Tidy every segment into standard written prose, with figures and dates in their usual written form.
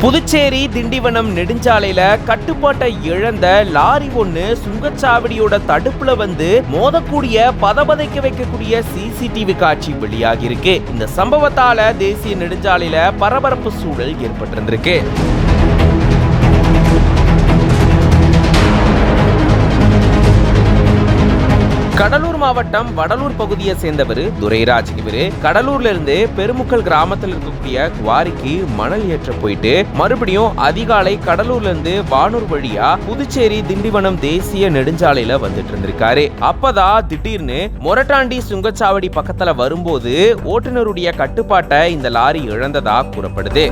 புதுச்சேரி திண்டிவனம் நெடுஞ்சாலையில கட்டுப்பாட்டை இழந்த லாரி ஒண்ணு சுங்கச்சாவடியோட தடுப்புல வந்து மோதக்கூடிய பதபதைக்க வைக்கக்கூடிய சிசிடிவி காட்சி வெளியாகி இருக்கு. இந்த சம்பவத்தால தேசிய நெடுஞ்சாலையில பரபரப்பு சூழல் ஏற்பட்டிருந்திருக்கு. கடலூர் மாவட்டம் வடலூர் பகுதியை சேர்ந்தவர் துரைராஜ். இவரு கடலூர்ல இருந்து பெருமுக்கல் கிராமத்தில் இருக்கக்கூடிய குவாரிக்கு மணல் ஏற்ற போயிட்டு மறுபடியும் அதிகாலை கடலூர்ல இருந்து வானூர் வழியா புதுச்சேரி திண்டிவனம் தேசிய நெடுஞ்சாலையில வந்துட்டு இருந்திருக்காரு. அப்பதான் திடீர்னு மொரட்டாண்டி சுங்கச்சாவடி பக்கத்துல வரும்போது ஓட்டுநருடைய கட்டுப்பாட்டை இந்த லாரி இழந்ததா கூறப்படுது.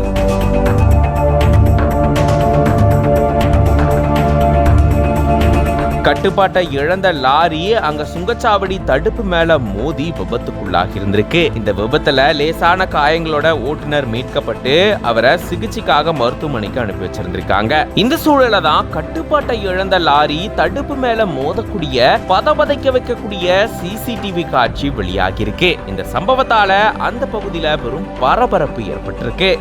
கட்டுப்பாட்டை இழந்த லாரி அங்க சுங்கச்சாவடி தடுப்பு மேல மோதி விபத்துக்குள்ளாகி இருந்திருக்கு. இந்த விபத்துல லேசான காயங்களோட ஓட்டுநர் மீட்கப்பட்டு அவரை சிகிச்சைக்காக மருத்துவமனைக்கு அனுப்பி வச்சிருந்திருக்காங்க. இந்த சூழல தான் கட்டுப்பாட்டை இழந்த லாரி தடுப்பு மேல மோதக்கூடிய பதபதைக்க வைக்கக்கூடிய சிசிடிவி காட்சி வெளியாகி இருக்கு. இந்த சம்பவத்தால அந்த பகுதியில பெரும் பரபரப்பு ஏற்பட்டிருக்கு.